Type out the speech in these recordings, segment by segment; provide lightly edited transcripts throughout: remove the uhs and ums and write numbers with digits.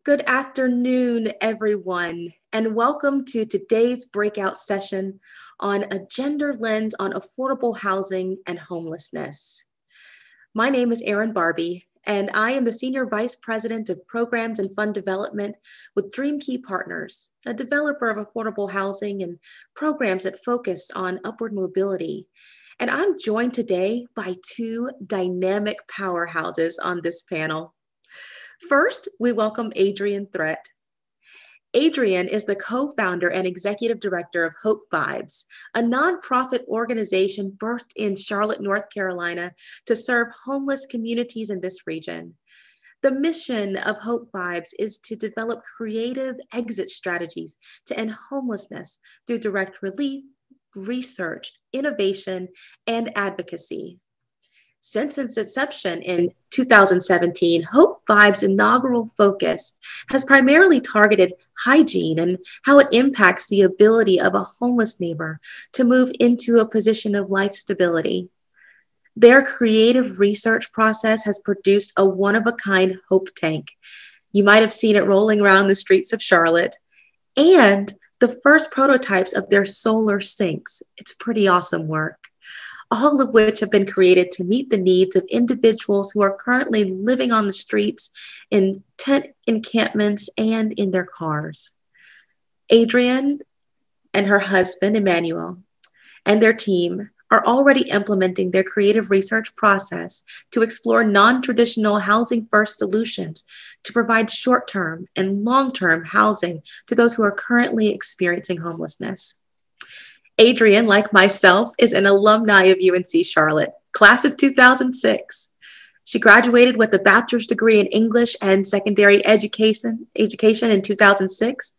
Good afternoon, everyone, and welcome to today's breakout session on a gender lens on affordable housing and homelessness. My name is Erin Barbie, and I am the Senior Vice President of Programs and Fund Development with DreamKey Partners, a developer of affordable housing and programs that focus on upward mobility. And I'm joined today by two dynamic powerhouses on this panel. First, we welcome Adrienne Threat. Adrienne is the co-founder and executive director of Hope Vibes, a nonprofit organization birthed in Charlotte, North Carolina, to serve homeless communities in this region. The mission of Hope Vibes is to develop creative exit strategies to end homelessness through direct relief, research, innovation, and advocacy. Since its inception in 2017, Hope Vibes' inaugural focus has primarily targeted hygiene and how it impacts the ability of a homeless neighbor to move into a position of life stability. Their creative research process has produced a one-of-a-kind hope tank. You might have seen it rolling around the streets of Charlotte, and the first prototypes of their solar sinks. It's pretty awesome work, all of which have been created to meet the needs of individuals who are currently living on the streets, in tent encampments, and in their cars. Adrienne and her husband, Emmanuel, and their team are already implementing their creative research process to explore non-traditional housing-first solutions to provide short-term and long-term housing to those who are currently experiencing homelessness. Adrienne, like myself, is an alumni of UNC Charlotte, class of 2006. She graduated with a bachelor's degree in English and secondary education in 2006,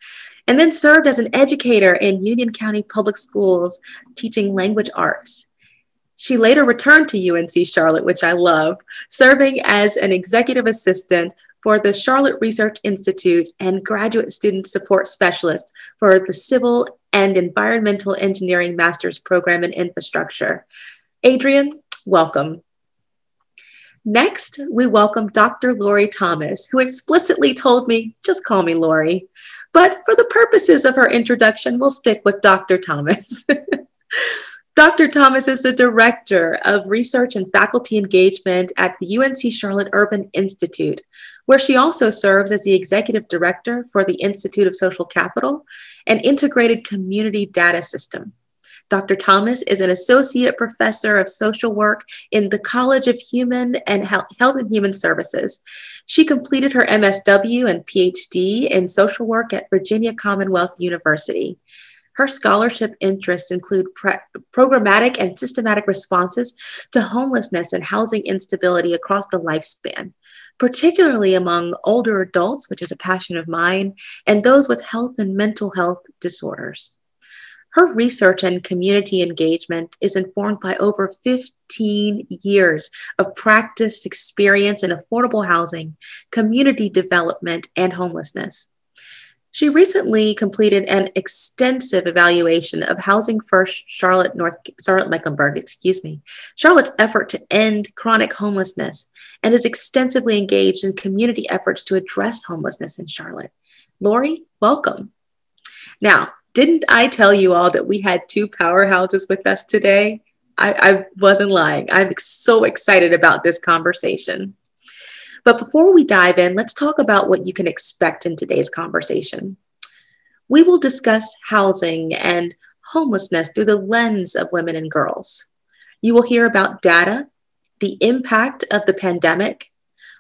and then served as an educator in Union County Public Schools, teaching language arts. She later returned to UNC Charlotte, which I love, serving as an executive assistant for the Charlotte Research Institute and graduate student support specialist for the Civil and Environmental Engineering Master's Program in Infrastructure. Adrienne, welcome. Next, we welcome Dr. Lori Thomas, who explicitly told me, just call me Lori. But for the purposes of her introduction, we'll stick with Dr. Thomas. Dr. Thomas is the Director of Research and Faculty Engagement at the UNC Charlotte Urban Institute, where she also serves as the Executive Director for the Institute of Social Capital, an integrated community data system. Dr. Thomas is an Associate Professor of Social Work in the College of Human and Health and Human Services. She completed her MSW and PhD in Social Work at Virginia Commonwealth University. Her scholarship interests include programmatic and systematic responses to homelessness and housing instability across the lifespan, particularly among older adults, which is a passion of mine, and those with health and mental health disorders. Her research and community engagement is informed by over 15 years of practiced experience in affordable housing, community development, and homelessness. She recently completed an extensive evaluation of Housing First Charlotte-Mecklenburg, Charlotte's effort to end chronic homelessness, and is extensively engaged in community efforts to address homelessness in Charlotte. Lori, welcome. Now, didn't I tell you all that we had two powerhouses with us today? I wasn't lying. I'm so excited about this conversation. But before we dive in, let's talk about what you can expect in today's conversation. We will discuss housing and homelessness through the lens of women and girls. You will hear about data, the impact of the pandemic,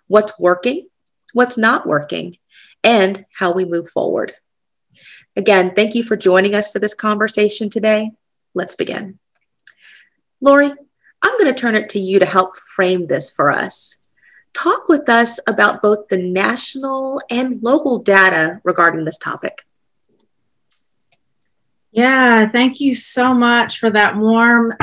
what's working, what's not working, and how we move forward. Again, thank you for joining us for this conversation today. Let's begin. Lori, I'm going to turn it to you to help frame this for us. Talk with us about both the national and local data regarding this topic. Yeah, thank you so much for that warm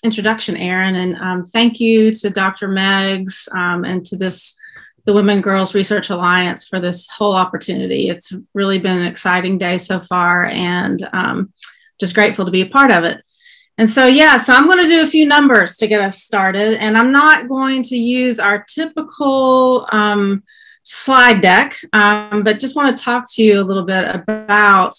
introduction, Erin. And thank you to Dr. Meggs and to the Women and Girls Research Alliance for this whole opportunity. It's really been an exciting day so far, and just grateful to be a part of it. And so, so I'm going to do a few numbers to get us started, and I'm not going to use our typical slide deck, but just want to talk to you a little bit about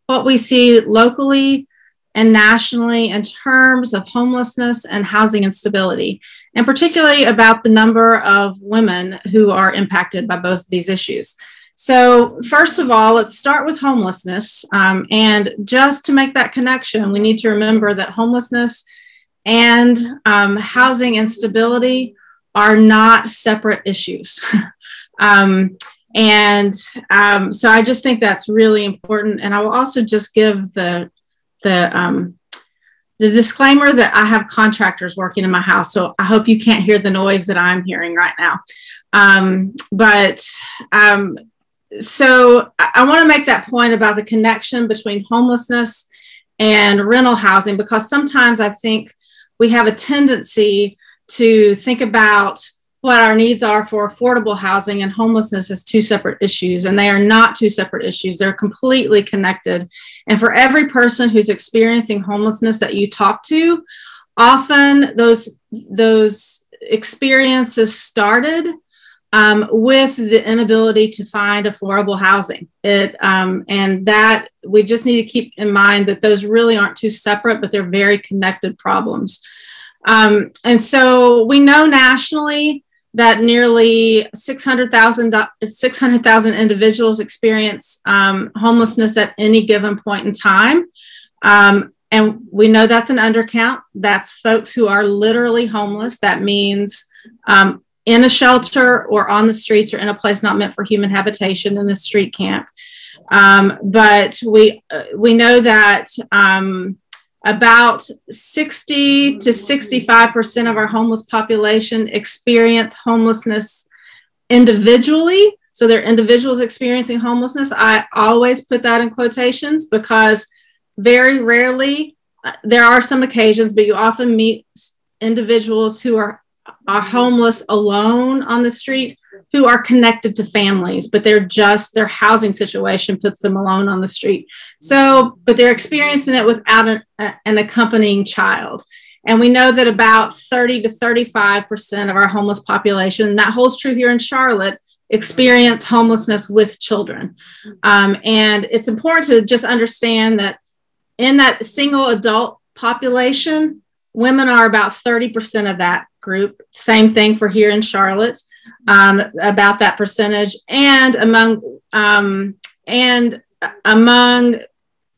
what we see locally and nationally in terms of homelessness and housing instability, and particularly about the number of women who are impacted by both of these issues. So first of all, let's start with homelessness. And just to make that connection, we need to remember that homelessness and housing instability are not separate issues. So I just think that's really important. And I will also just give the disclaimer that I have contractors working in my house, so I hope you can't hear the noise that I'm hearing right now. So I want to make that point about the connection between homelessness and rental housing, because sometimes I think we have a tendency to think about what our needs are for affordable housing and homelessness as two separate issues, and they are not two separate issues. They're completely connected. And for every person who's experiencing homelessness that you talk to, often those experiences started with the inability to find affordable housing. And that we just need to keep in mind that those really aren't two separate, but they're very connected problems. And so we know nationally that nearly 600,000 individuals experience homelessness at any given point in time. And we know that's an undercount. That's folks who are literally homeless. That means in a shelter or on the streets or in a place not meant for human habitation, in a street camp. But we know that about 60 to 65% of our homeless population experience homelessness individually. So they're individuals experiencing homelessness. I always put that in quotations because very rarely, there are some occasions, but you often meet individuals who are homeless alone on the street, who are connected to families, but their housing situation puts them alone on the street. So, but they're experiencing it without an accompanying child. And we know that about 30 to 35% of our homeless population, and that holds true here in Charlotte, experience homelessness with children. And it's important to just understand that in that single adult population, women are about 30% of that group. Same thing for here in Charlotte, about that percentage. And among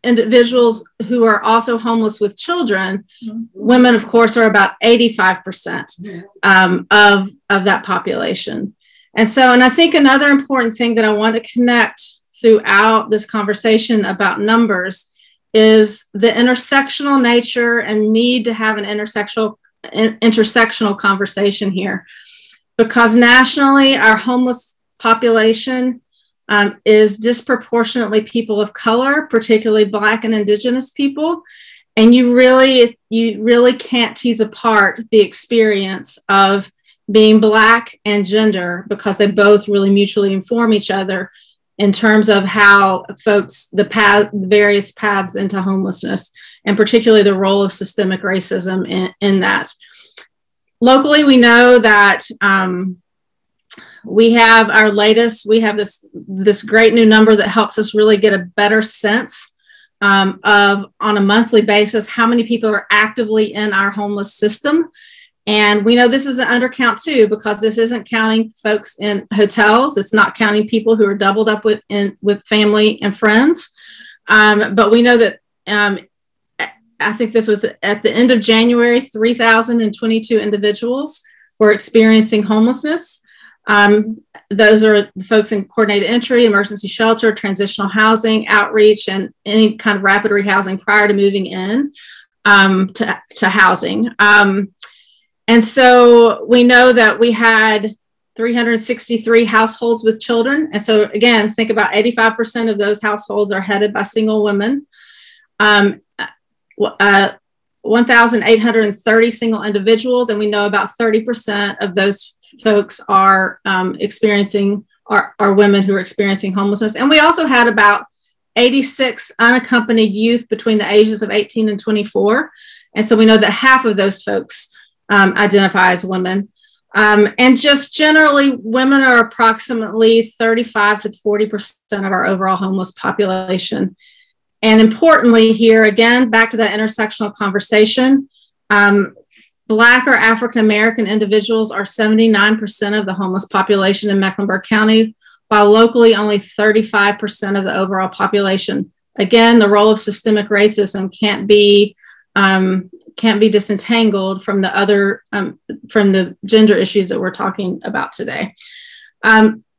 individuals who are also homeless with children, women, of course, are about 85% of that population. And I think another important thing that I want to connect throughout this conversation about numbers is the intersectional nature and need to have an intersectional conversation here, because nationally our homeless population is disproportionately people of color, particularly Black and Indigenous people, and you really can't tease apart the experience of being Black and gender, because they both really mutually inform each other in terms of how folks, the various paths into homelessness, and particularly the role of systemic racism in that. Locally, we know that we have this great new number that helps us really get a better sense of, on a monthly basis, how many people are actively in our homeless system. And we know this is an undercount too, because this isn't counting folks in hotels. It's not counting people who are doubled up with family and friends. But we know that I think this was at the end of January, 3,022 individuals were experiencing homelessness. Those are the folks in coordinated entry, emergency shelter, transitional housing, outreach, and any kind of rapid rehousing prior to moving in to housing. And so we know that we had 363 households with children. And so again, think about 85% of those households are headed by single women. 1,830 single individuals, and we know about 30% of those folks are are women who are experiencing homelessness. And we also had about 86 unaccompanied youth between the ages of 18 and 24. And so we know that half of those folks identify as women. And just generally, women are approximately 35 to 40% of our overall homeless population. And importantly here, again, back to that intersectional conversation, Black or African-American individuals are 79% of the homeless population in Mecklenburg County, while locally only 35% of the overall population. Again, the role of systemic racism can't be disentangled from the other, from the gender issues that we're talking about today.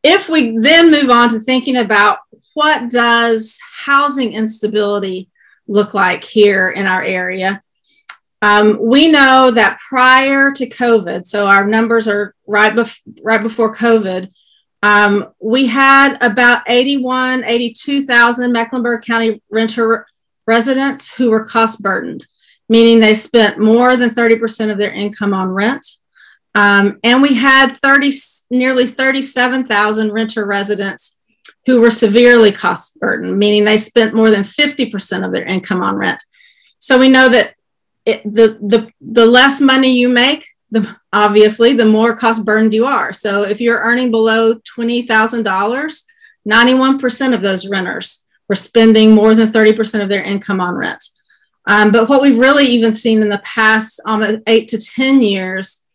If we then move on to thinking about what does housing instability look like here in our area, we know that prior to COVID, so our numbers are right before COVID, we had about 82,000 Mecklenburg County renter residents who were cost burdened, meaning they spent more than 30% of their income on rent. And we had nearly 37,000 renter residents who were severely cost burdened, meaning they spent more than 50% of their income on rent. So we know that the less money you make, obviously, the more cost burdened you are. So if you're earning below $20,000, 91% of those renters were spending more than 30% of their income on rent. But what we've really even seen in the past 8 to 10 years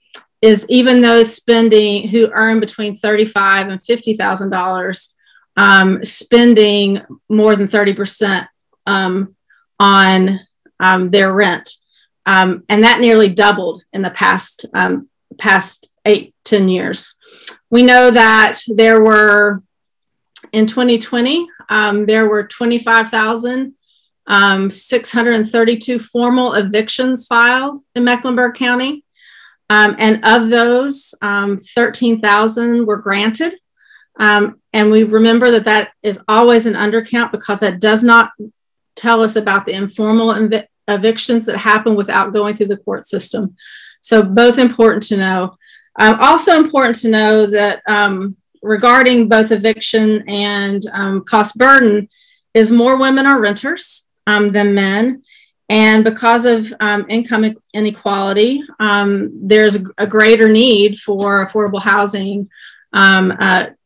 is even those spending who earn between $35,000 and $50,000 spending more than 30% on their rent. And that nearly doubled in the past 8-10 years. We know that there were, in 2020, there were 25,632 formal evictions filed in Mecklenburg County. And of those, 13,000 were granted. And we remember that that is always an undercount because that does not tell us about the informal evictions that happen without going through the court system. So both important to know. Also important to know that regarding both eviction and cost burden is more women are renters than men. And because of income inequality, there's a greater need for affordable housing.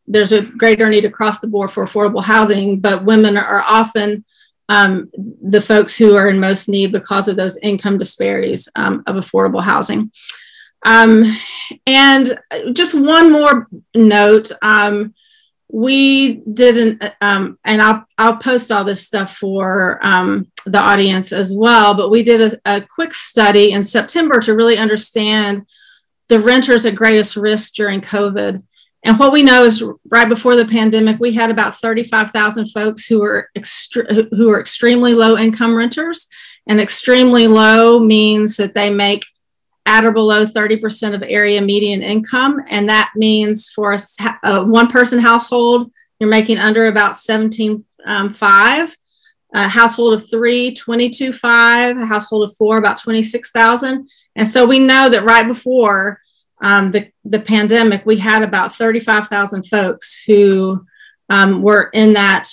There's a greater need across the board for affordable housing, but women are often the folks who are in most need because of those income disparities of affordable housing. And just one more note, we did and I'll post all this stuff for the audience as well, but we did a quick study in September to really understand the renters at greatest risk during COVID. And what we know is right before the pandemic, we had about 35,000 folks who were extremely low income renters. And extremely low means that they make at or below 30% of area median income. And that means for a one-person household, you're making under about $17,500. A household of 3, $22,500. A household of 4, about $26,000. And so we know that right before the pandemic, we had about 35,000 folks who were in that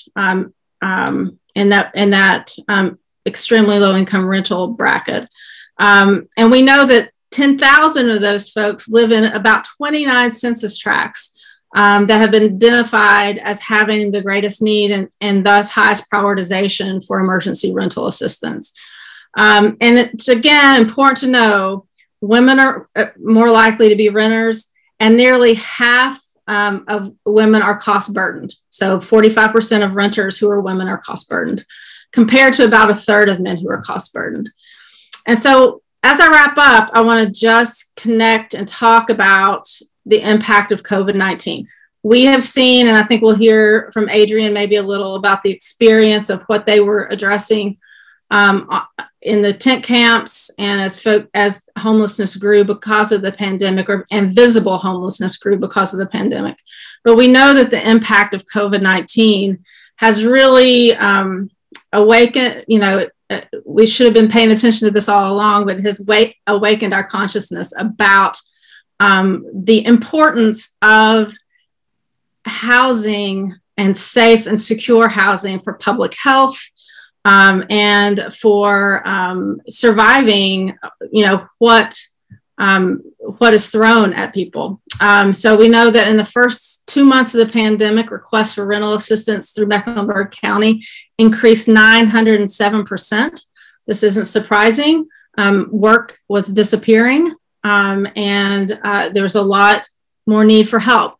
extremely low income rental bracket. And we know that 10,000 of those folks live in about 29 census tracts that have been identified as having the greatest need and thus highest prioritization for emergency rental assistance. And it's, again, important to know women are more likely to be renters, and nearly half of women are cost burdened. So 45% of renters who are women are cost burdened, compared to about a third of men who are cost burdened. And so as I wrap up, I want to just connect and talk about the impact of COVID-19. We have seen, and I think we'll hear from Adrian maybe a little about the experience of what they were addressing in the tent camps and as homelessness grew because of the pandemic, and visible homelessness grew because of the pandemic. But we know that the impact of COVID-19 has really awakened, we should have been paying attention to this all along, but it has awakened our consciousness about the importance of housing and safe and secure housing for public health, and for surviving, what what is thrown at people. So we know that in the first 2 months of the pandemic, requests for rental assistance through Mecklenburg County increased 907%. This isn't surprising. Work was disappearing, and there was a lot more need for help.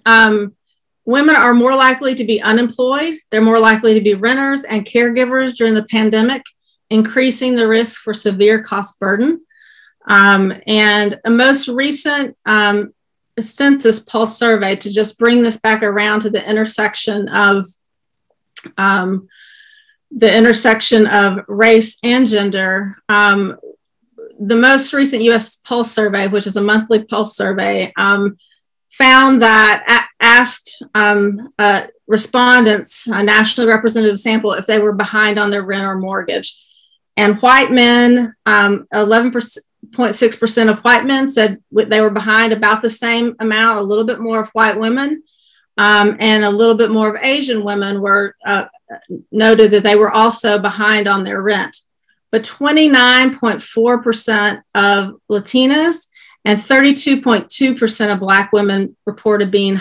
Women are more likely to be unemployed. They're more likely to be renters and caregivers during the pandemic, increasing the risk for severe cost burden. And a most recent census pulse survey, to just bring this back around to the intersection of race and gender, the most recent U.S. Pulse survey, which is a monthly pulse survey, found that asked respondents, a nationally representative sample, if they were behind on their rent or mortgage. And white men, 11.6% of white men said they were behind about the same amount, a little bit more of white women, and a little bit more of Asian women were noted that they were also behind on their rent. But 29.4% of Latinas and 32.2% of Black women reported being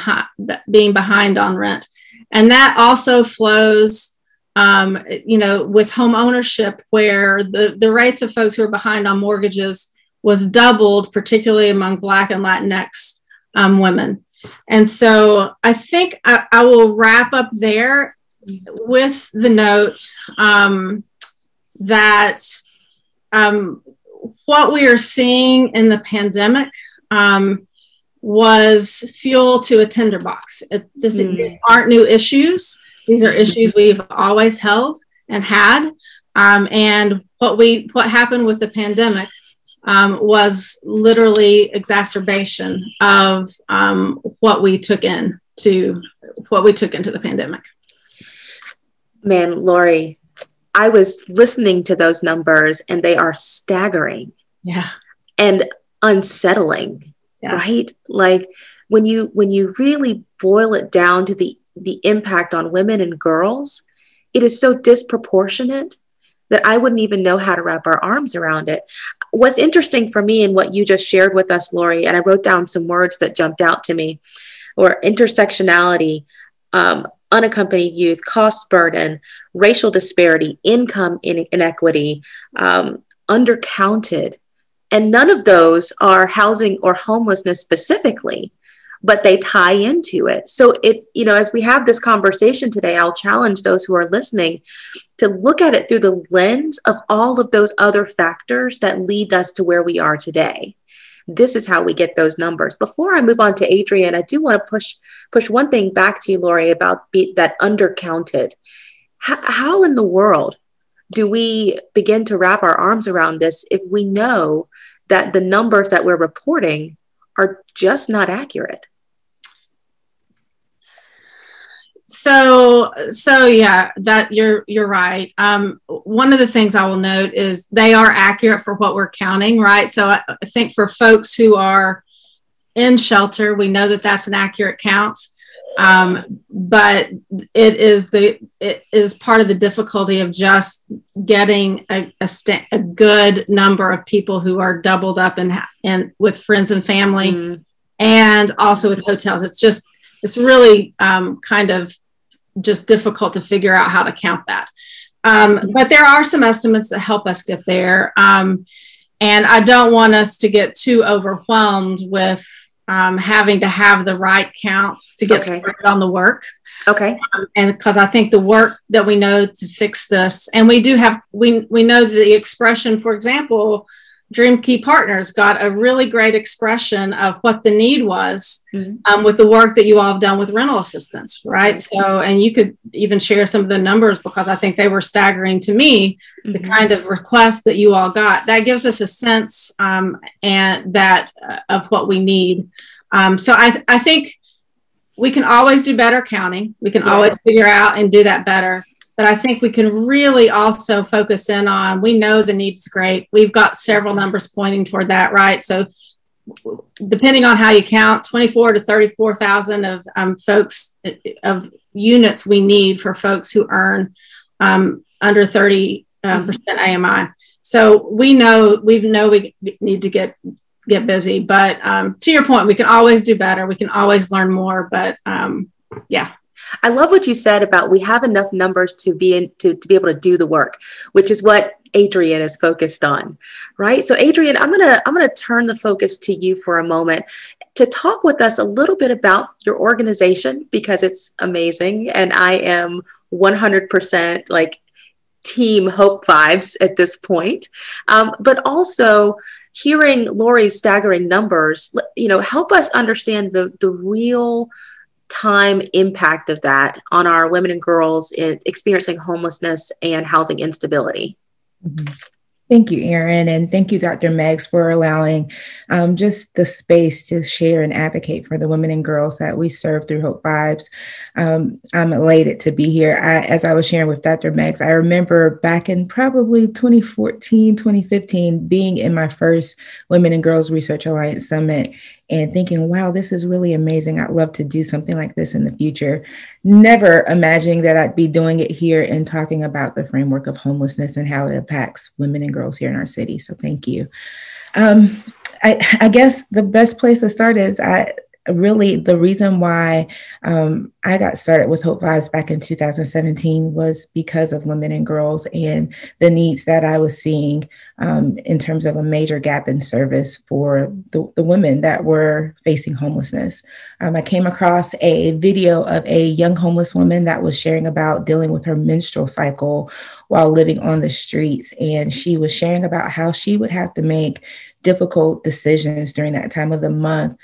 behind on rent. And that also flows, with home ownership, where the rates of folks who are behind on mortgages was doubled, particularly among Black and Latinx women. And so I think I will wrap up there with the note that what we are seeing in the pandemic was fuel to a tinderbox. These aren't new issues. These are issues we've always held and had. And what happened with the pandemic was literally exacerbation of what we took into the pandemic. Man, Lori, I was listening to those numbers and they are staggering. Yeah. And unsettling, right? Like when you really boil it down to the impact on women and girls, it is so disproportionate that I wouldn't even know how to wrap our arms around it. What's interesting for me in what you just shared with us, Lori, and I wrote down some words that jumped out to me, were intersectionality, unaccompanied youth, cost burden, racial disparity, income inequity, undercounted. And none of those are housing or homelessness specifically, but they tie into it. So as we have this conversation today, I'll challenge those who are listening to look at it through the lens of all of those other factors that lead us to where we are today. This is how we get those numbers. Before I move on to Adrienne, I do want to push one thing back to you, Lori, about that undercounted. How in the world do we begin to wrap our arms around this if we know that the numbers that we're reporting are just not accurate? So yeah, that you're right. One of the things I will note is they are accurate for what we're counting, right? So I think for folks who are in shelter, we know that that's an accurate count. But it is part of the difficulty of just getting a good number of people who are doubled up and with friends and family, and also with hotels. It's really kind of just difficult to figure out how to count that. But there are some estimates that help us get there. And I don't want us to get too overwhelmed with having to have the right count to get started on the work. Okay. And because I think the work that we know to fix this, and we know the expression, for example, Dream Key Partners got a really great expression of what the need was with the work that you all have done with rental assistance, right? So, and you could even share some of the numbers because I think they were staggering to me, the kind of requests that you all got. That gives us a sense of what we need. So I think we can always do better counting. We can always figure out and do that better. But I think we can really also focus in on, we know the need's great. We've got several numbers pointing toward that, right? So depending on how you count, 24 to 34,000 of of units we need for folks who earn under 30% AMI. So we know we need to get busy, but to your point, we can always do better. We can always learn more, but yeah. I love what you said about we have enough numbers to be able to do the work, which is what Adrienne is focused on, right? So Adrienne, I'm gonna turn the focus to you for a moment to talk with us a little bit about your organization, because it's amazing, and I am 100% like team Hope vibes at this point. But also hearing Lori's staggering numbers, help us understand the real time impact of that on our women and girls experiencing homelessness and housing instability. Mm-hmm. Thank you, Erin, and thank you, Dr. Meggs, for allowing just the space to share and advocate for the women and girls that we serve through Hope Vibes. I'm elated to be here. As I was sharing with Dr. Meggs, I remember back in probably 2014, 2015, being in my first Women and Girls Research Alliance Summit and thinking, wow, this is really amazing. I'd love to do something like this in the future. Never imagining that I'd be doing it here and talking about the framework of homelessness and how it impacts women and girls here in our city. So thank you. I guess the best place to start is the reason why I got started with Hope Vibes back in 2017 was because of women and girls and the needs that I was seeing in terms of a major gap in service for the women that were facing homelessness. I came across a video of a young homeless woman that was sharing about dealing with her menstrual cycle while living on the streets. And she was sharing about how she would have to make difficult decisions during that time of the month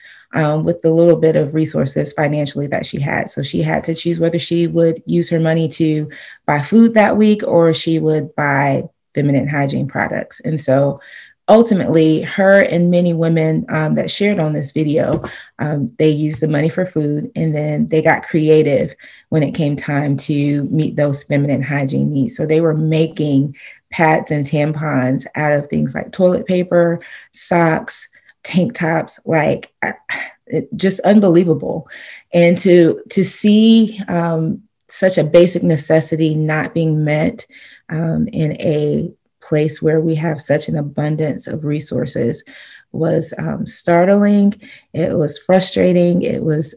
with the little bit of resources financially that she had. So she had to choose whether she would use her money to buy food that week or she would buy feminine hygiene products. And so ultimately, her and many women that shared on this video, they used the money for food, and then they got creative when it came time to meet those feminine hygiene needs. So they were making pads and tampons out of things like toilet paper, socks, tank tops, just unbelievable. And to see such a basic necessity not being met in a place where we have such an abundance of resources was startling. It was frustrating. It was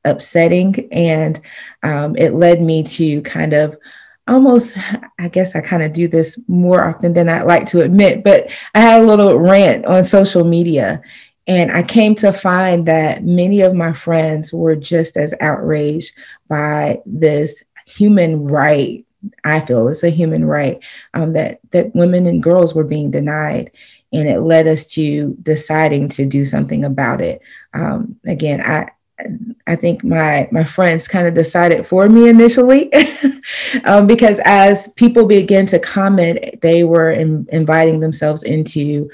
upsetting. And it led me to kind of almost, I guess I kind of do this more often than I'd like to admit, but I had a little rant on social media. And I came to find that many of my friends were just as outraged by this human right. I feel it's a human right that women and girls were being denied. And it led us to deciding to do something about it. Again, I think my friends kind of decided for me initially because as people began to comment, they were inviting themselves into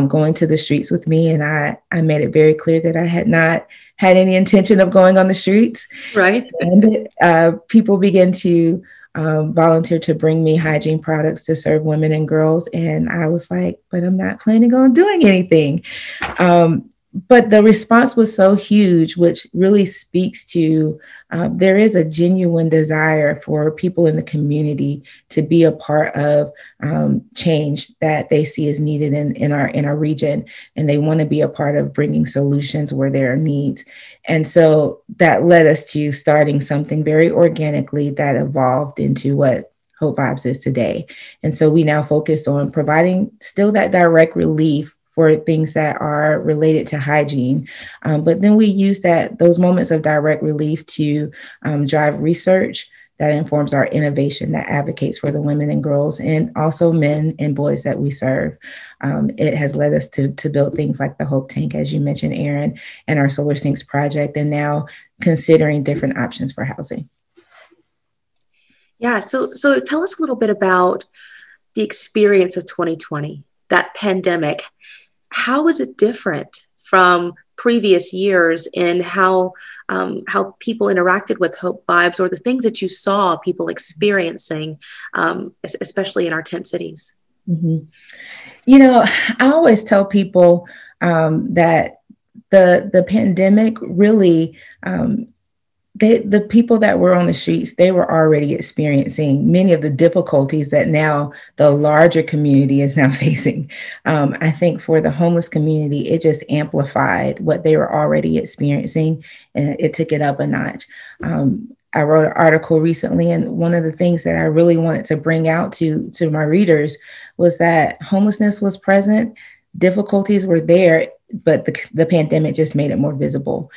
going to the streets with me. And I made it very clear that I had not had any intention of going on the streets. Right. And people began to volunteer to bring me hygiene products to serve women and girls. And I was like, but I'm not planning on doing anything. But the response was so huge, which really speaks to there is a genuine desire for people in the community to be a part of change that they see as needed in our region. And they want to be a part of bringing solutions where there are needs. And so that led us to starting something very organically that evolved into what Hope Vibes is today. And so we now focus on providing still that direct relief for things that are related to hygiene. But then we use those moments of direct relief to drive research that informs our innovation that advocates for the women and girls and also men and boys that we serve. It has led us to build things like the Hope Tank, as you mentioned, Erin, and our Solar Sinks project, and now considering different options for housing. Yeah, so tell us a little bit about the experience of 2020, that pandemic. How was it different from previous years in how people interacted with Hope Vibes, or the things that you saw people experiencing, especially in our tent cities? Mm-hmm. I always tell people that the pandemic really the people that were on the streets, they were already experiencing many of the difficulties that now the larger community is now facing. I think for the homeless community, it just amplified what they were already experiencing, and it took it up a notch. I wrote an article recently, and one of the things that I really wanted to bring out to my readers was that homelessness was present, difficulties were there, but the pandemic just made it more visible.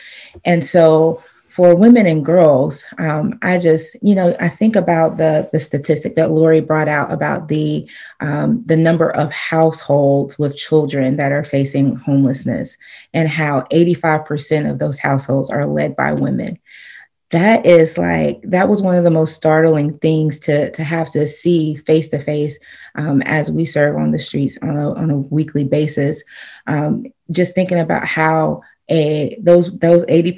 And so for women and girls, I just, I think about the statistic that Lori brought out about the number of households with children that are facing homelessness, and how 85% of those households are led by women. That was one of the most startling things to have to see face to face as we serve on the streets on a weekly basis. Just thinking about how those 80%,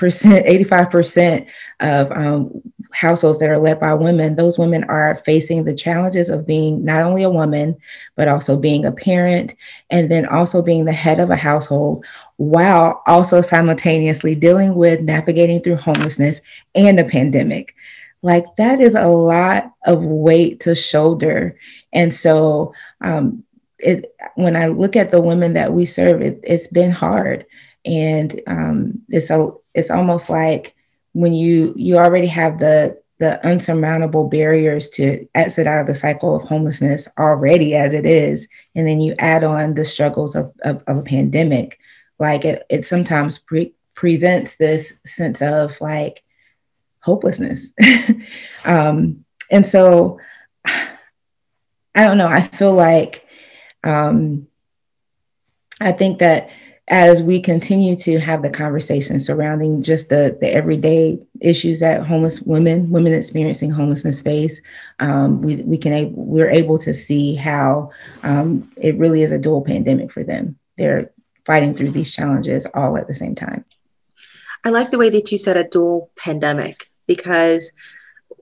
85% of households that are led by women, those women are facing the challenges of being not only a woman, but also being a parent, and then also being the head of a household, while also simultaneously dealing with navigating through homelessness and the pandemic. Like, that is a lot of weight to shoulder. And so when I look at the women that we serve, it's been hard. And it's almost like when you already have the unsurmountable barriers to exit out of the cycle of homelessness already as it is, and then you add on the struggles of a pandemic, like it sometimes presents this sense of like hopelessness. And so I don't know, I feel like I think that as we continue to have the conversation surrounding just the everyday issues that homeless women experiencing homelessness face, we're able to see how it really is a dual pandemic for them. They're fighting through these challenges all at the same time. I like the way that you said a dual pandemic, because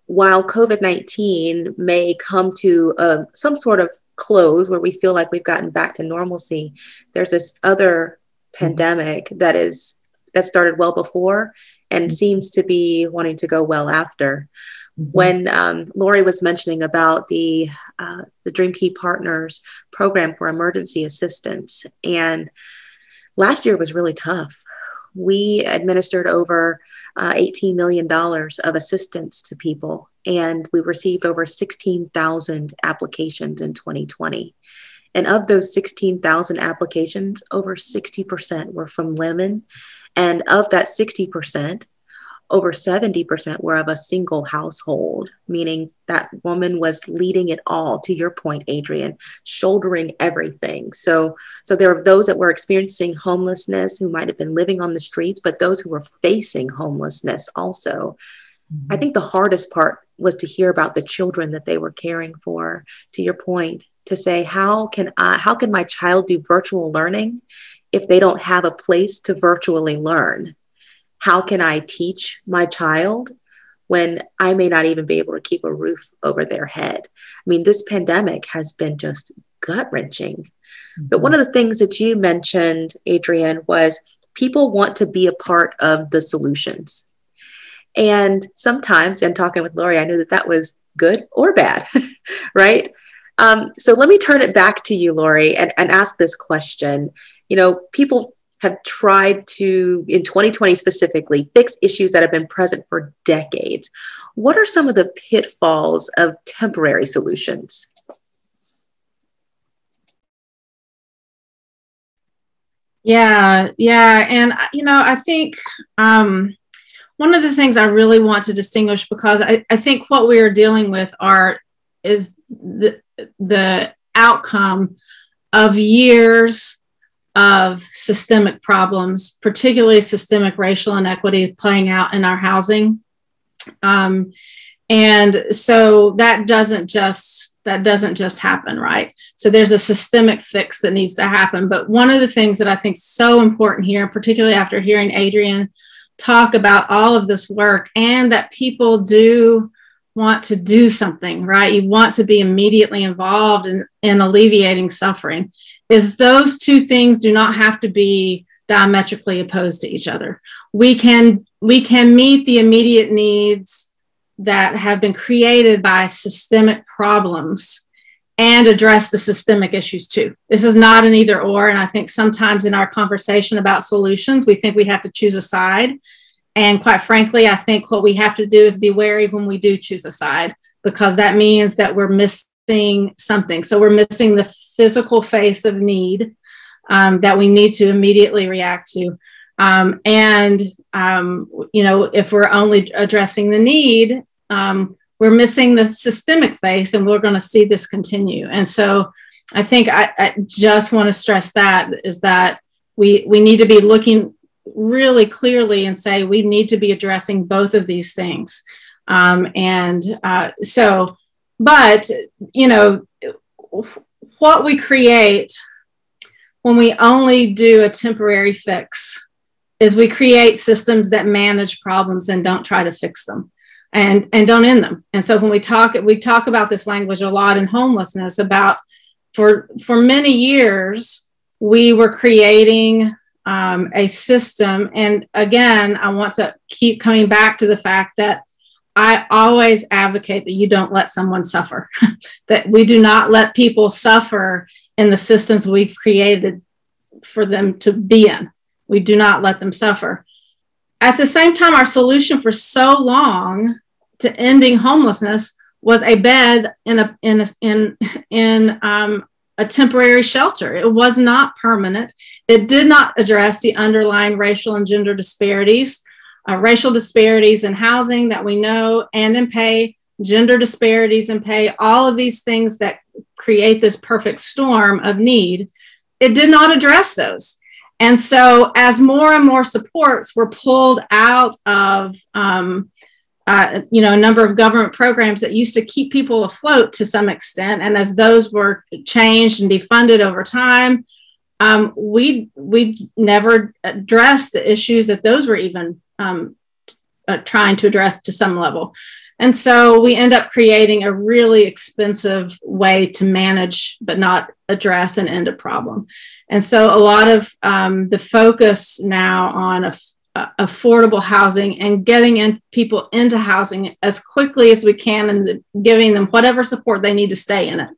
while COVID-19 may come to some sort of close where we feel like we've gotten back to normalcy, there's this other pandemic that started well before and seems to be wanting to go well after. When Lori was mentioning about the Dream Key Partners program for emergency assistance, and last year was really tough. We administered over $18 million of assistance to people, and we received over 16,000 applications in 2020. And of those 16,000 applications, over 60% were from women. And of that 60%, over 70% were of a single household, meaning that woman was leading it all, to your point, Adrienne, shouldering everything. So there are those that were experiencing homelessness who might have been living on the streets, but those who were facing homelessness also. I think the hardest part was to hear about the children that they were caring for, to your point, to say, how can my child do virtual learning if they don't have a place to virtually learn? How can I teach my child when I may not even be able to keep a roof over their head? I mean, this pandemic has been just gut-wrenching. But one of the things that you mentioned, Adrienne, was people want to be a part of the solutions. And sometimes, in talking with Lori, I knew that was good or bad, right? So let me turn it back to you, Lori, and ask this question. People have tried to, in 2020 specifically, fix issues that have been present for decades. What are some of the pitfalls of temporary solutions? Yeah. And, I think one of the things I really want to distinguish, because I think what we are dealing with is the outcome of years of systemic problems, particularly systemic racial inequity playing out in our housing. And so that doesn't just happen, right? So there's a systemic fix that needs to happen. But one of the things that I think is so important here, particularly after hearing Adrienne talk about all of this work, and that people do want to do something, right? You want to be immediately involved in alleviating suffering, is those two things do not have to be diametrically opposed to each other. We can we can meet the immediate needs that have been created by systemic problems and address the systemic issues too. This is not an either or. And I think sometimes in our conversation about solutions, we think we have to choose a side. And quite frankly, I think what we have to do is be wary when we do choose a side, because that means that we're missing something. So we're missing the physical face of need that we need to immediately react to. If we're only addressing the need, we're missing the systemic face, and we're going to see this continue. And so I think I just want to stress that is that we need to be looking really clearly and say we need to be addressing both of these things. What we create when we only do a temporary fix is we create systems that manage problems and don't try to fix them and don't end them. And so when we talk about this language a lot in homelessness about for many years, we were creating a system. And again, I want to keep coming back to the fact that I always advocate that you don't let someone suffer, that we do not let people suffer in the systems we've created for them to be in. We do not let them suffer. At the same time, our solution for so long to ending homelessness was a bed in a temporary shelter. It was not permanent. It did not address the underlying racial and gender disparities, racial disparities in housing that we know and in pay, gender disparities in pay, all of these things that create this perfect storm of need. It did not address those. And so as more and more supports were pulled out of a number of government programs that used to keep people afloat to some extent, and as those were changed and defunded over time, we never addressed the issues that those were even trying to address to some level. And so we end up creating a really expensive way to manage but not address and end a problem. And so a lot of the focus now on affordable housing and getting people into housing as quickly as we can and giving them whatever support they need to stay in it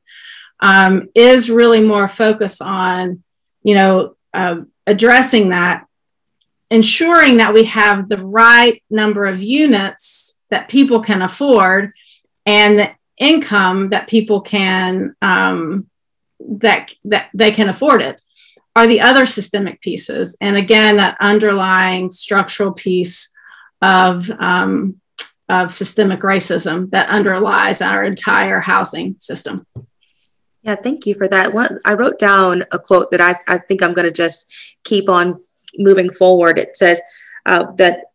is really more focus on, addressing that, ensuring that we have the right number of units that people can afford and the income that people can, that they can afford it, are the other systemic pieces. And again, that underlying structural piece of systemic racism that underlies our entire housing system. Yeah, thank you for that. I wrote down a quote that I think I'm going to just keep on moving forward. It says that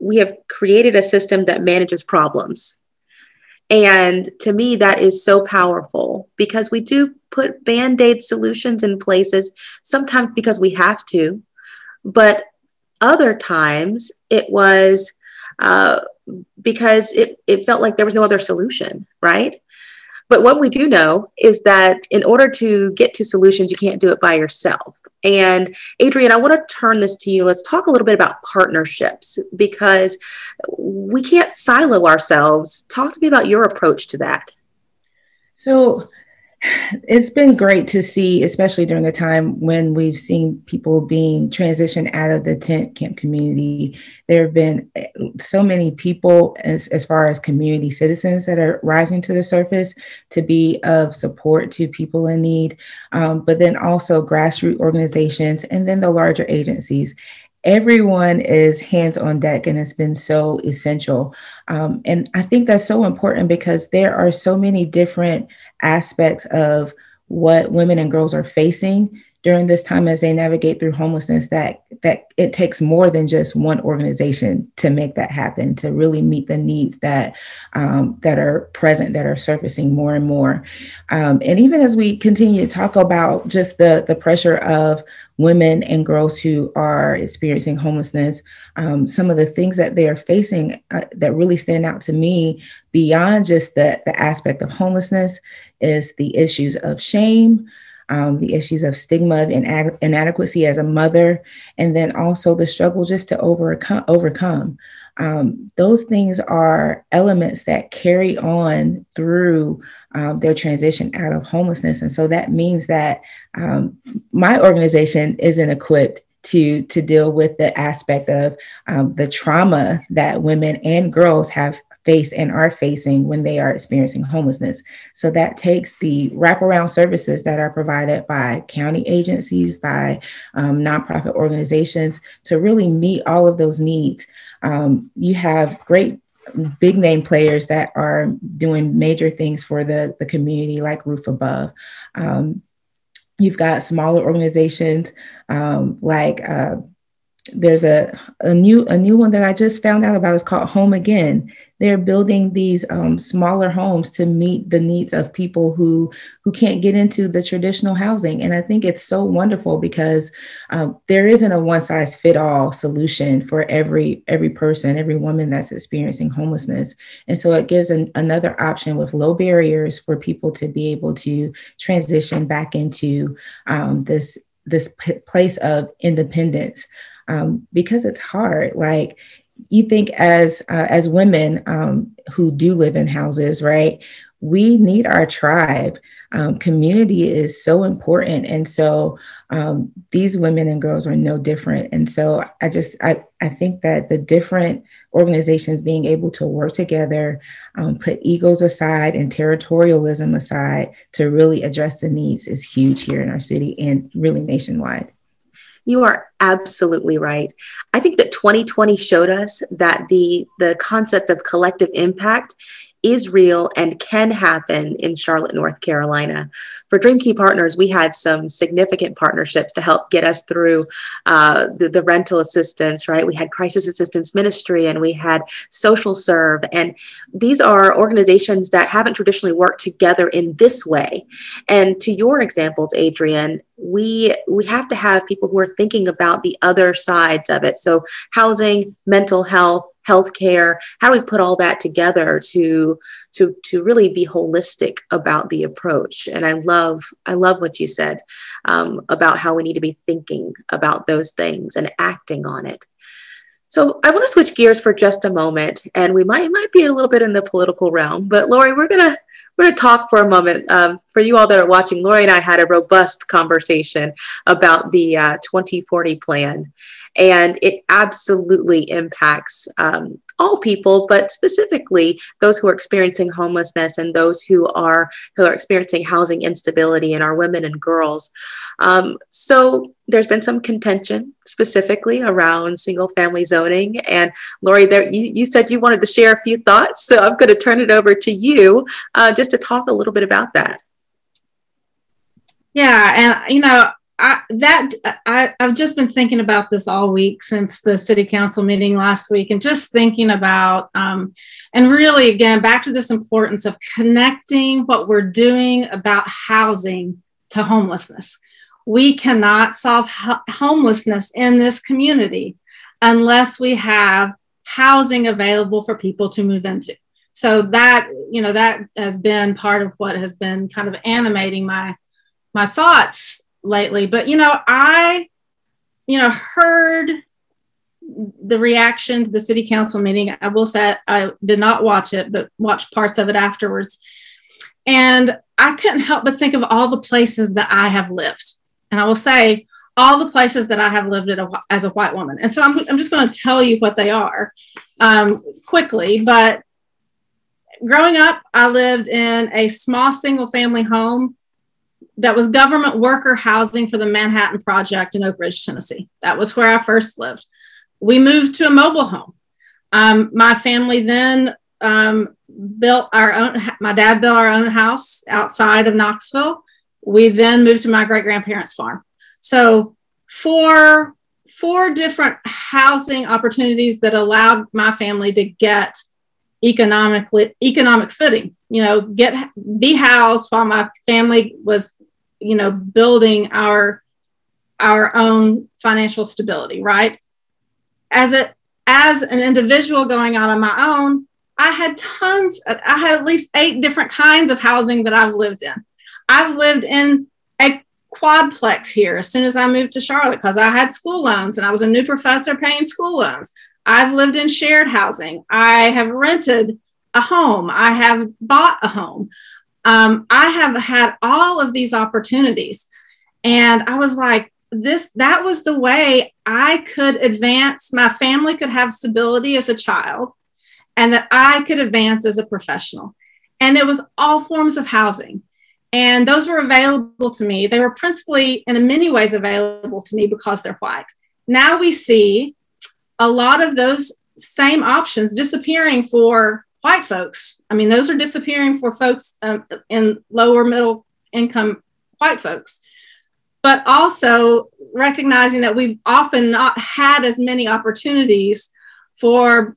we have created a system that manages problems. And to me, that is so powerful because we do put Band-Aid solutions in places, sometimes because we have to, but other times it was because it felt like there was no other solution, right? But what we do know is that in order to get to solutions, you can't do it by yourself. And Adrienne, I want to turn this to you. Let's talk a little bit about partnerships because we can't silo ourselves. Talk to me about your approach to that. So it's been great to see, especially during the time when we've seen people being transitioned out of the tent camp community. There have been so many people as far as community citizens that are rising to the surface to be of support to people in need, but then also grassroots organizations and then the larger agencies. Everyone is hands on deck and it's been so essential. And I think that's so important because there are so many different aspects of what women and girls are facing during this time as they navigate through homelessness that it takes more than just one organization to make that happen, to really meet the needs that are present, that are surfacing more and more. And even as we continue to talk about just the pressure of women and girls who are experiencing homelessness, some of the things that they are facing that really stand out to me beyond just the aspect of homelessness is the issues of shame, the issues of stigma of inadequacy as a mother, and then also the struggle just to overcome. Those things are elements that carry on through their transition out of homelessness. And so that means that my organization isn't equipped to deal with the aspect of the trauma that women and girls have faced and are facing when they are experiencing homelessness. So that takes the wraparound services that are provided by county agencies, by nonprofit organizations to really meet all of those needs. You have great big name players that are doing major things for the community, like Roof Above. You've got smaller organizations there's a new one that I just found out about. It's called Home Again. They're building these smaller homes to meet the needs of people who can't get into the traditional housing. And I think it's so wonderful because there isn't a one size fit all solution for every person, every woman that's experiencing homelessness. And so it gives another option with low barriers for people to be able to transition back into this place of independence. Because it's hard. Like you think as women who do live in houses, right? We need our tribe. Community is so important. And so these women and girls are no different. And so I think that the different organizations being able to work together, put egos aside and territorialism aside to really address the needs is huge here in our city and really nationwide. You are absolutely right. I think that 2020 showed us that the concept of collective impact is real and can happen in Charlotte, North Carolina. For Dream Key Partners, we had some significant partnerships to help get us through the rental assistance, right? We had Crisis Assistance Ministry and we had Social Serve. And these are organizations that haven't traditionally worked together in this way. And to your examples, Adrienne, we have to have people who are thinking about the other sides of it. So housing, mental health, healthcare, how do we put all that together to really be holistic about the approach? And I love what you said about how we need to be thinking about those things and acting on it. So I want to switch gears for just a moment, and it might be a little bit in the political realm, but Lori, we're gonna talk for a moment. For you all that are watching, Lori and I had a robust conversation about the 2040 plan, and it absolutely impacts all people, but specifically those who are experiencing homelessness and those who are experiencing housing instability and our women and girls. So there's been some contention specifically around single family zoning. And Lori, you said you wanted to share a few thoughts. So I'm going to turn it over to you just to talk a little bit about that. Yeah. And, I've just been thinking about this all week since the city council meeting last week, and just thinking about, and really, again, back to this importance of connecting what we're doing about housing to homelessness. We cannot solve homelessness in this community unless we have housing available for people to move into. So that has been part of what has been kind of animating my thoughts lately. But, I heard the reaction to the city council meeting. I will say I did not watch it, but watched parts of it afterwards. And I couldn't help but think of all the places that I have lived. And I will say all the places that I have lived as a white woman. And so I'm just going to tell you what they are quickly. But growing up, I lived in a small single family home that was government worker housing for the Manhattan Project in Oak Ridge, Tennessee. That was where I first lived. We moved to a mobile home. My family then built my dad built our own house outside of Knoxville. We then moved to my great-grandparents' farm. So four different housing opportunities that allowed my family to get economic footing, be housed while my family was, building our own financial stability, right? As an individual going out on my own, I had at least 8 different kinds of housing that I've lived in. I've lived in a quadplex here as soon as I moved to Charlotte because I had school loans and I was a new professor paying school loans. I've lived in shared housing. I have rented a home. I have bought a home. I have had all of these opportunities. And I was like, that was the way I could advance. My family could have stability as a child and that I could advance as a professional. And it was all forms of housing. And those were available to me. They were principally, and in many ways, available to me because they're white. Now we see a lot of those same options disappearing for white folks. I mean, those are disappearing for folks in lower middle income white folks, but also recognizing that we've often not had as many opportunities for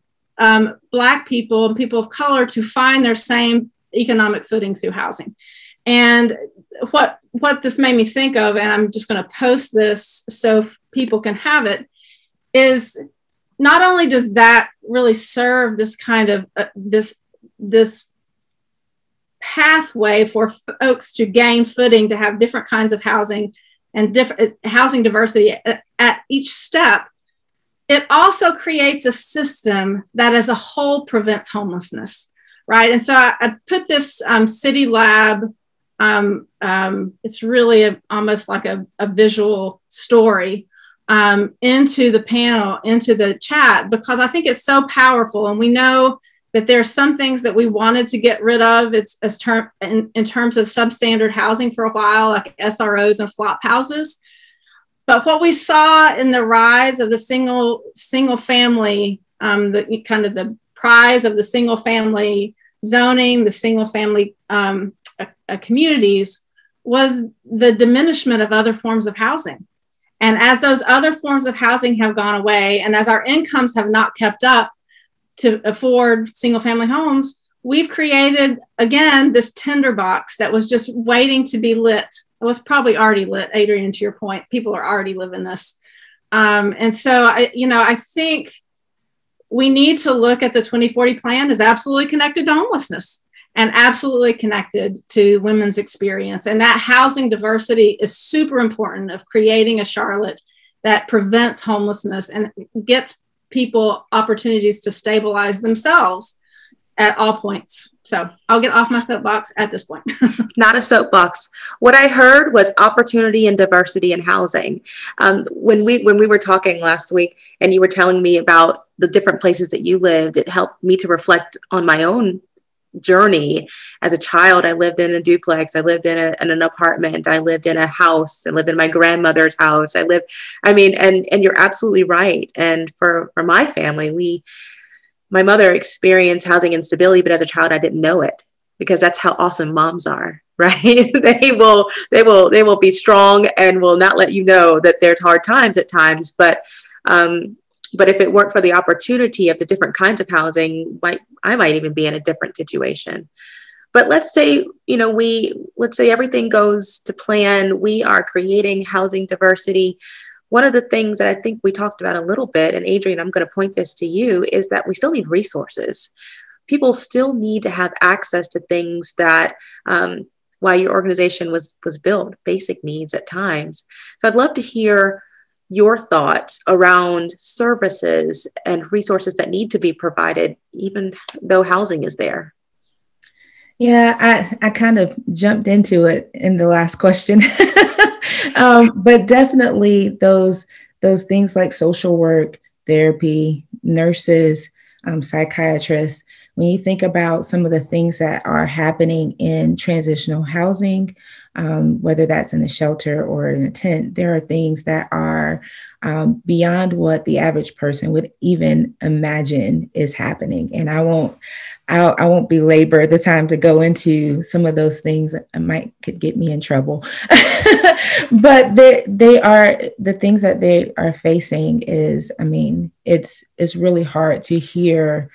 Black people and people of color to find their same economic footing through housing. And what this made me think of, and I'm just going to post this so people can have it, is not only does that really serve this kind of this pathway for folks to gain footing, to have different kinds of housing and different housing diversity at each step, it also creates a system that as a whole prevents homelessness, right? And so I put this City Lab, it's really almost like a visual story into the panel, into the chat, because I think it's so powerful. And we know that there are some things that we wanted to get rid of. It's in terms of substandard housing for a while, like SROs and flop houses. But what we saw in the rise of the single family, the kind of the prize of the single family zoning, the single family communities, was the diminishment of other forms of housing. And as those other forms of housing have gone away, and as our incomes have not kept up to afford single family homes, we've created, again, this tinderbox that was just waiting to be lit. It was probably already lit, Adrienne, to your point. People are already living this. And so, I think we need to look at the 2040 plan as absolutely connected to homelessness and absolutely connected to women's experience. And that housing diversity is super important of creating a Charlotte that prevents homelessness and gets people opportunities to stabilize themselves at all points. So I'll get off my soapbox at this point. Not a soapbox. What I heard was opportunity and diversity in housing. When we were talking last week and you were telling me about the different places that you lived, it helped me to reflect on my own journey. As a child, I lived in a duplex. I lived in an apartment. I lived in a house. I lived in my grandmother's house. And you're absolutely right. And for my family, my mother experienced housing instability, but as a child, I didn't know it because that's how awesome moms are, right? They will be strong and will not let you know that there's hard times at times. But if it weren't for the opportunity of the different kinds of housing, I might even be in a different situation. But let's say everything goes to plan. We are creating housing diversity. One of the things that I think we talked about a little bit, and Adrienne, I'm going to point this to you, is that we still need resources. People still need to have access to things that why your organization was built, basic needs at times. So I'd love to hear your thoughts around services and resources that need to be provided, even though housing is there. Yeah, I kind of jumped into it in the last question. But definitely those things like social work, therapy, nurses, psychiatrists, when you think about some of the things that are happening in transitional housing, whether that's in a shelter or in a tent, there are things that are beyond what the average person would even imagine is happening. And I won't belabor the time to go into some of those things. Could get me in trouble. But they are the things that they are facing is, it's really hard to hear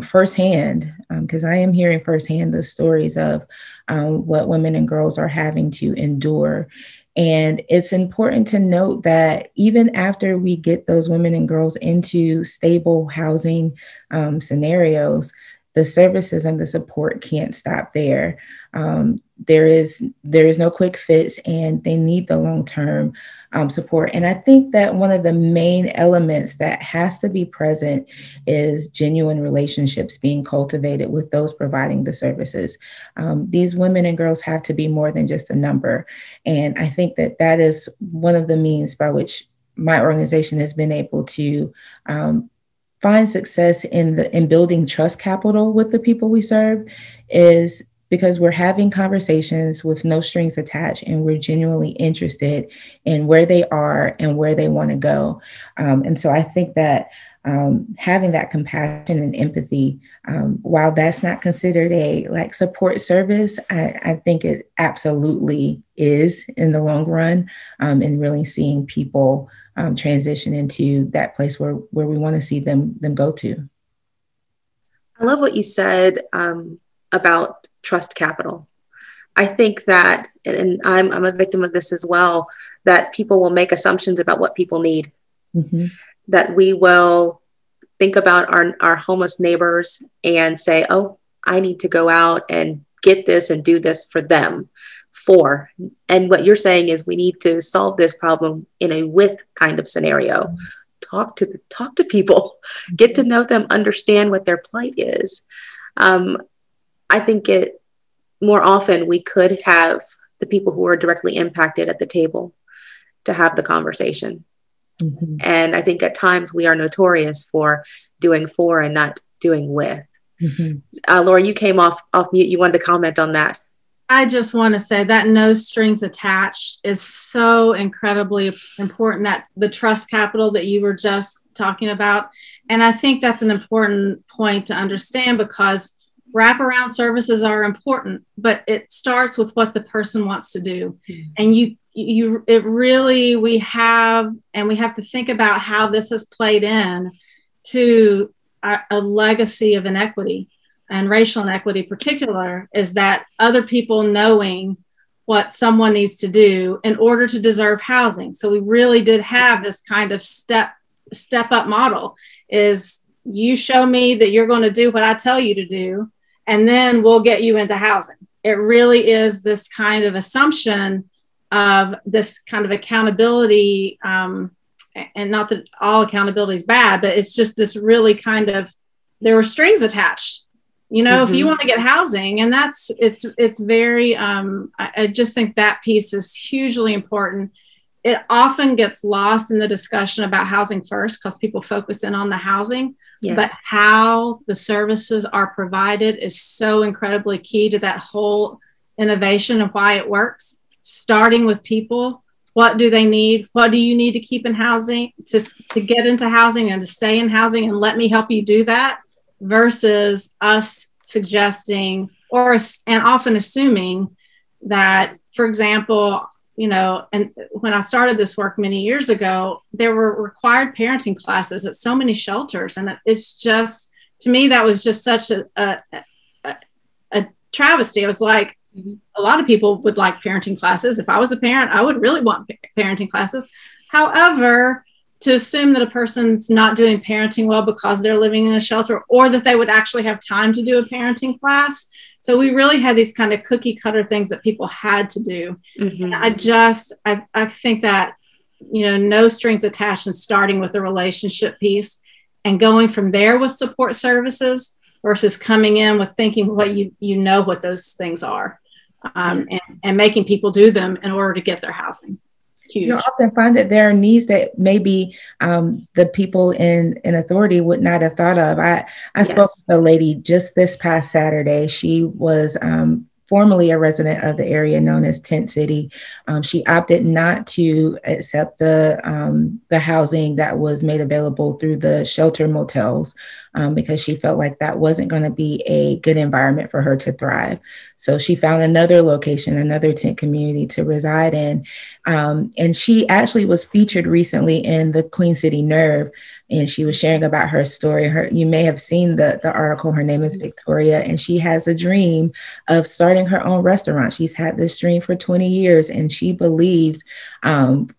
firsthand, because I am hearing firsthand the stories of what women and girls are having to endure. And it's important to note that even after we get those women and girls into stable housing scenarios, the services and the support can't stop there. There is no quick fix, and they need the long-term support. And I think that one of the main elements that has to be present is genuine relationships being cultivated with those providing the services. These women and girls have to be more than just a number. And I think that that is one of the means by which my organization has been able to find success in building trust capital with the people we serve, is because we're having conversations with no strings attached, and we're genuinely interested in where they are and where they want to go. And so I think that having that compassion and empathy, while that's not considered a like support service, I think it absolutely is in the long run, and really seeing people transition into that place where we want to see them go to. I love what you said about trust capital. I think that, and I'm a victim of this as well, that people will make assumptions about what people need. Mm-hmm. That we will think about our homeless neighbors and say, oh, I need to go out and get this and do this for them. And what you're saying is we need to solve this problem in a with kind of scenario. Mm-hmm. Talk to people, get to know them, understand what their plight is. I think more often we could have the people who are directly impacted at the table to have the conversation. Mm-hmm. And I think at times we are notorious for doing for and not doing with. Mm-hmm. Laura, you came off mute. You wanted to comment on that. I just want to say that no strings attached is so incredibly important, that the trust capital that you were just talking about. And I think that's an important point to understand, because wraparound services are important, but it starts with what the person wants to do. Mm-hmm. And we have to think about how this has played in to a legacy of inequity. And racial inequity in particular is that other people knowing what someone needs to do in order to deserve housing. So we really did have this kind of step up model, is you show me that you're going to do what I tell you to do, and then we'll get you into housing. It really is this kind of assumption of this kind of accountability, and not that all accountability is bad, but it's just this really kind of, there were strings attached. You know, mm-hmm. If you want to get housing, and it's very, I just think that piece is hugely important. It often gets lost in the discussion about housing first, because people focus in on the housing, yes. But how the services are provided is so incredibly key to that whole innovation of why it works, starting with people. What do they need? What do you need to keep in housing, to get into housing and to stay in housing, and let me help you do that, versus us suggesting and often assuming that, for example, you know, and when I started this work many years ago, there were required parenting classes at so many shelters. And it's just, to me, that was just such a travesty. I was like, a lot of people would like parenting classes. If I was a parent, I would really want parenting classes. However, to assume that a person's not doing parenting well because they're living in a shelter, or that they would actually have time to do a parenting class. So we really had these kind of cookie cutter things that people had to do. Mm-hmm. And I think that, you know, no strings attached, and starting with the relationship piece and going from there with support services versus coming in with thinking what you know what those things are, and making people do them in order to get their housing. Huge. You'll often find that there are needs that maybe the people in authority would not have thought of. I yes. spoke with a lady just this past Saturday. She was formerly a resident of the area known as Tent City. She opted not to accept the housing that was made available through the shelter motels, because she felt like that wasn't going to be a good environment for her to thrive. So she found another location, another tent community to reside in. And she actually was featured recently in the Queen City Nerve. and she was sharing about her story. You may have seen the article. Her name is Victoria, and she has a dream of starting her own restaurant. She's had this dream for 20 years, and she believes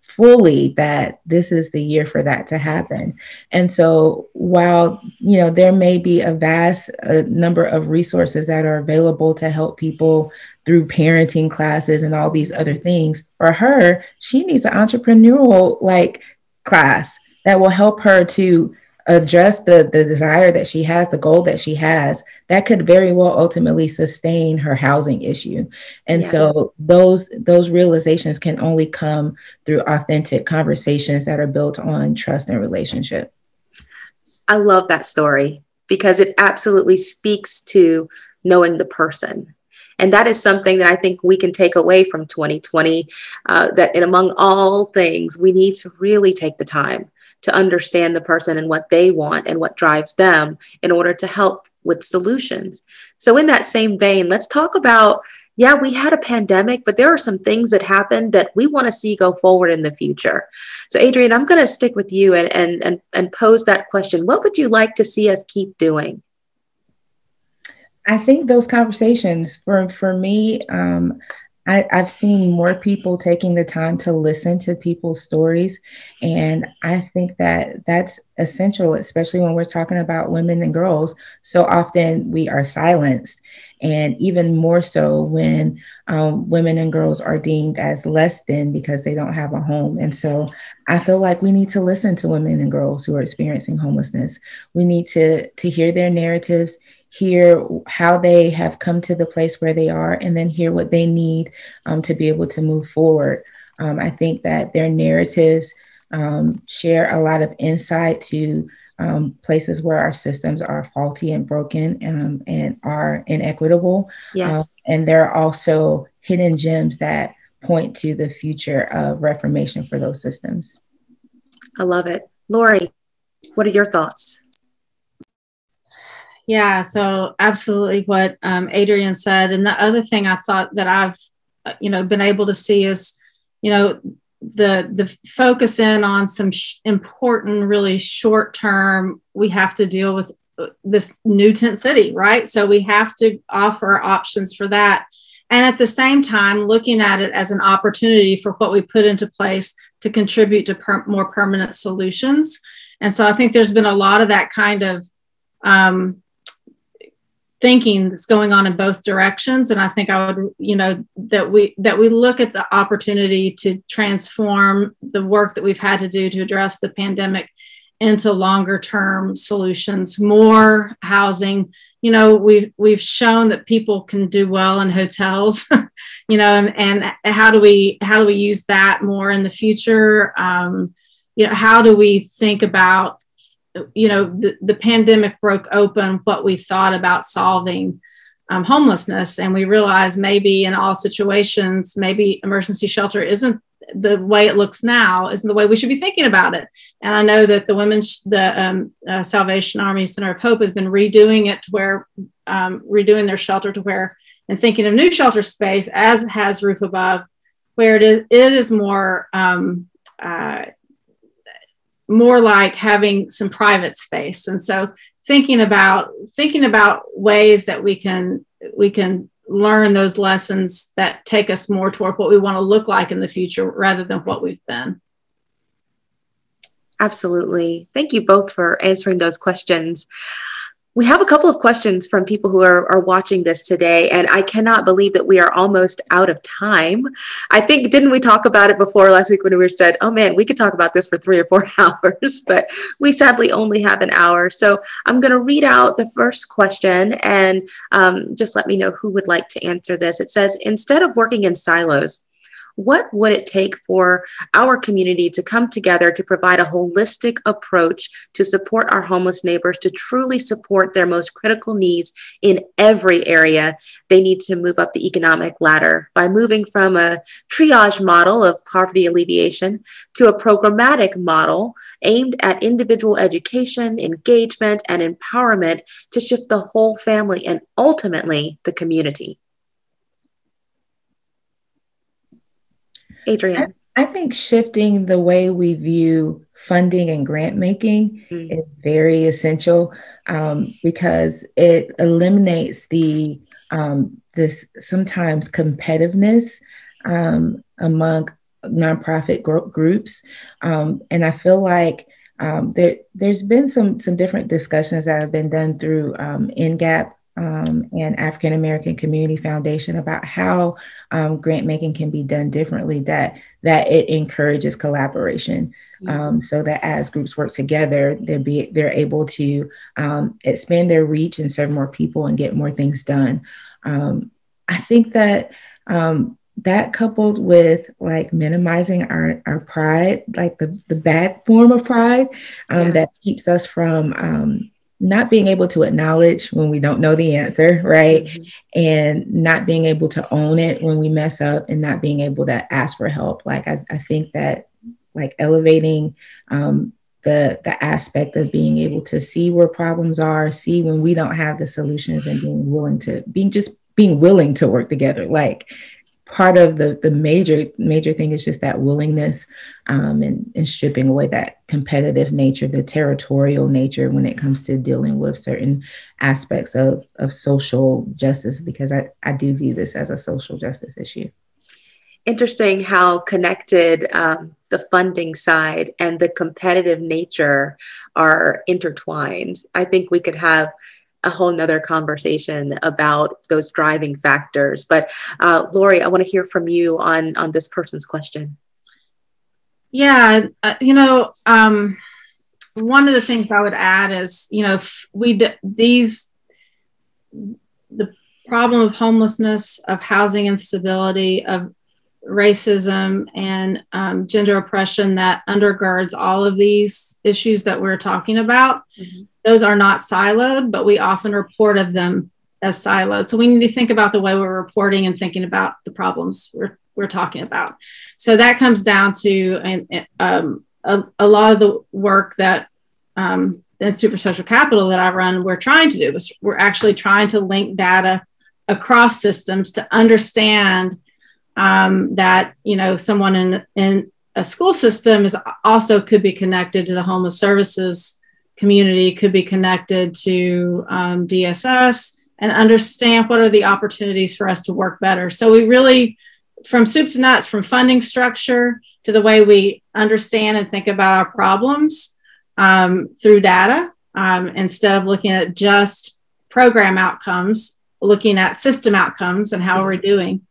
fully that this is the year for that to happen. And so while, there may be a vast number of resources that are available to help people through parenting classes and all these other things, for her, she needs an entrepreneurial class that will help her to address the desire that she has, the goal that she has, that could very well ultimately sustain her housing issue. And Yes. so those realizations can only come through authentic conversations that are built on trust and relationship. I love that story because it absolutely speaks to knowing the person. And that is something that I think we can take away from 2020, that among all things, we need to really take the time to understand the person and what they want and what drives them in order to help with solutions. So in that same vein, let's talk about, we had a pandemic, but there are some things that happened that we want to see go forward in the future. So Adrienne, I'm going to stick with you and pose that question. What would you like to see us keep doing? I think those conversations for me, I've seen more people taking the time to listen to people's stories. And I think that that's essential, especially when we're talking about women and girls. So often we are silenced, and even more so when women and girls are deemed as less than because they don't have a home. And so I feel like we need to listen to women and girls who are experiencing homelessness. We need to hear their narratives, hear how they have come to the place where they are, and then hear what they need to be able to move forward. I think that their narratives share a lot of insight to places where our systems are faulty and broken and are inequitable. Yes. And there are also hidden gems that point to the future of reformation for those systems. I love it. Lori, what are your thoughts? Yeah, so absolutely what Adrienne said. And the other thing I thought that I've, been able to see is, the focus in on some important, really short term, we have to deal with this new tent city, right? So we have to offer options for that. And at the same time, looking at it as an opportunity for what we put into place to contribute to more permanent solutions. And so I think there's been a lot of that kind of thinking that's going on in both directions. And I think I would, that we look at the opportunity to transform the work that we've had to do to address the pandemic into longer term solutions, more housing. We've shown that people can do well in hotels, and how do we use that more in the future? How do we think about, the pandemic broke open what we thought about solving homelessness. And we realized maybe in all situations, maybe emergency shelter isn't the way it looks now, isn't the way we should be thinking about it. And I know that the Salvation Army Center of Hope has been redoing it to where, redoing their shelter to where, and thinking of new shelter space as has Roof Above, where it is more, more like having some private space. And so thinking about ways that we can learn those lessons that take us more toward what we want to look like in the future rather than what we've been. Absolutely. Thank you both for answering those questions. We have a couple of questions from people who are watching this today, and I cannot believe that we are almost out of time. I think, didn't we talk about it before last week when we said, oh man, we could talk about this for 3 or 4 hours, but we sadly only have an hour. So I'm going to read out the first question and just let me know who would like to answer this. It says, instead of working in silos, what would it take for our community to come together to provide a holistic approach to support our homeless neighbors, to truly support their most critical needs in every area? They need to move up the economic ladder by moving from a triage model of poverty alleviation to a programmatic model aimed at individual education, engagement, and empowerment to shift the whole family and ultimately the community. Adrienne. I think shifting the way we view funding and grant making Mm. is very essential, because it eliminates this sometimes competitiveness among nonprofit groups. And I feel like there's been some different discussions that have been done through NGAP and African American Community Foundation about how grant making can be done differently, that it encourages collaboration. So that as groups work together, they're able to expand their reach and serve more people and get more things done. I think that that coupled with like minimizing our pride, like the bad form of pride, that keeps us from not being able to acknowledge when we don't know the answer, right? Mm-hmm. And not being able to own it when we mess up, and not being able to ask for help. Like I think that like elevating the aspect of being able to see where problems are, see when we don't have the solutions, and being willing to work together. Like part of the major thing is just that willingness, and stripping away that competitive nature, the territorial nature when it comes to dealing with certain aspects of social justice, because I do view this as a social justice issue. Interesting how connected the funding side and the competitive nature are intertwined. I think we could have a whole nother conversation about those driving factors. But Lori, I want to hear from you on this person's question. Yeah, one of the things I would add is, the problem of homelessness, of housing instability, of racism and gender oppression that undergirds all of these issues that we're talking about. Mm-hmm. Those are not siloed, but we often report of them as siloed. So we need to think about the way we're reporting and thinking about the problems we're talking about. So that comes down to a lot of the work that the Institute for Social Capital that I run, we're trying to do. We're actually trying to link data across systems to understand that, someone in a school system could be connected to the homeless services community, could be connected to DSS, and understand what are the opportunities for us to work better. So we really, from soup to nuts, from funding structure to the way we understand and think about our problems through data, instead of looking at just program outcomes, looking at system outcomes and how we're doing.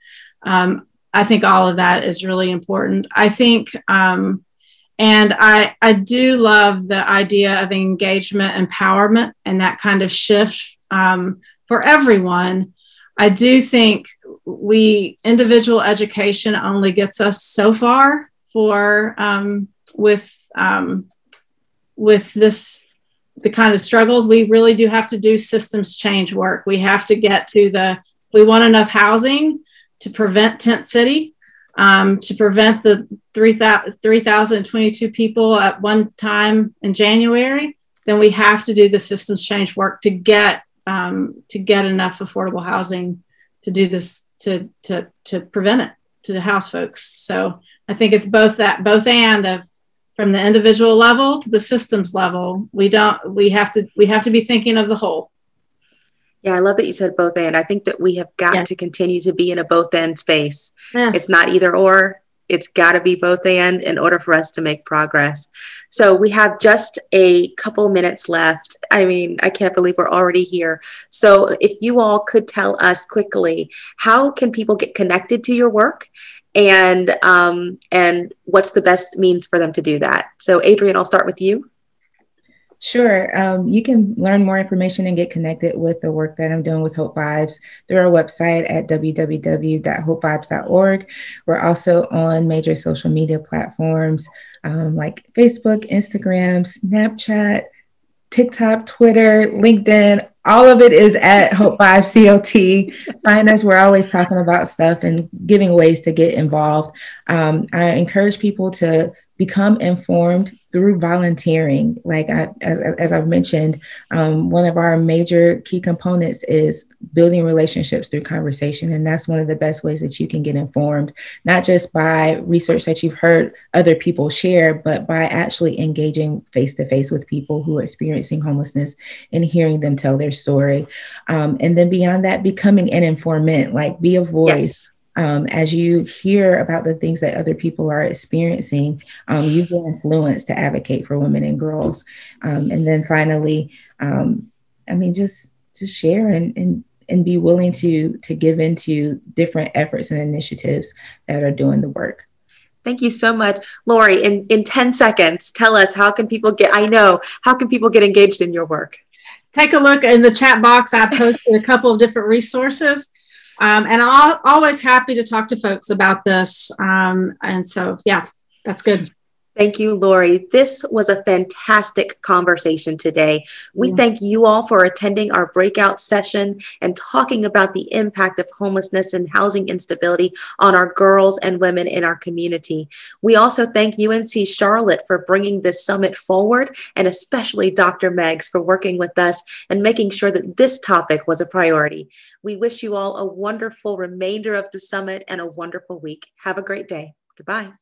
I think all of that is really important. I think, and I do love the idea of engagement, empowerment, and that kind of shift for everyone. I do think individual education only gets us so far with the kind of struggles. We really do have to do systems change work. We have to get to we want enough housing to prevent tent city, to prevent the 3,022 people at one time in January, then we have to do the systems change work to get enough affordable housing to do this, to prevent it, to house folks. So I think it's both and from the individual level to the systems level. We have to be thinking of the whole. Yeah, I love that you said both and. I think that we have got to continue to be in a both and space. Yes. It's not either or. It's got to be both and in order for us to make progress. So we have just a couple minutes left. I mean, I can't believe we're already here. So if you all could tell us quickly, how can people get connected to your work, and what's the best means for them to do that? So Adrienne, I'll start with you. Sure. You can learn more information and get connected with the work that I'm doing with Hope Vibes through our website at www.hopevibes.org. We're also on major social media platforms like Facebook, Instagram, Snapchat, TikTok, Twitter, LinkedIn. All of it is at Hope Vibes CLT. Find us. We're always talking about stuff and giving ways to get involved. I encourage people to become informed through volunteering. Like as I've mentioned, one of our major key components is building relationships through conversation. And that's one of the best ways that you can get informed, not just by research that you've heard other people share, but by actually engaging face to face with people who are experiencing homelessness and hearing them tell their story. And then beyond that, becoming an informant, like be a voice. Yes. As you hear about the things that other people are experiencing, you will influence to advocate for women and girls. And then finally, just share and be willing to give into different efforts and initiatives that are doing the work. Thank you so much. Lori, in 10 seconds, tell us how can people get engaged in your work? Take a look in the chat box. I posted a couple of different resources. And I'm always happy to talk to folks about this. And so, yeah, that's good. Thank you, Lori. This was a fantastic conversation today. We thank you all for attending our breakout session and talking about the impact of homelessness and housing instability on our girls and women in our community. We also thank UNC Charlotte for bringing this summit forward, and especially Dr. Meggs for working with us and making sure that this topic was a priority. We wish you all a wonderful remainder of the summit and a wonderful week. Have a great day. Goodbye.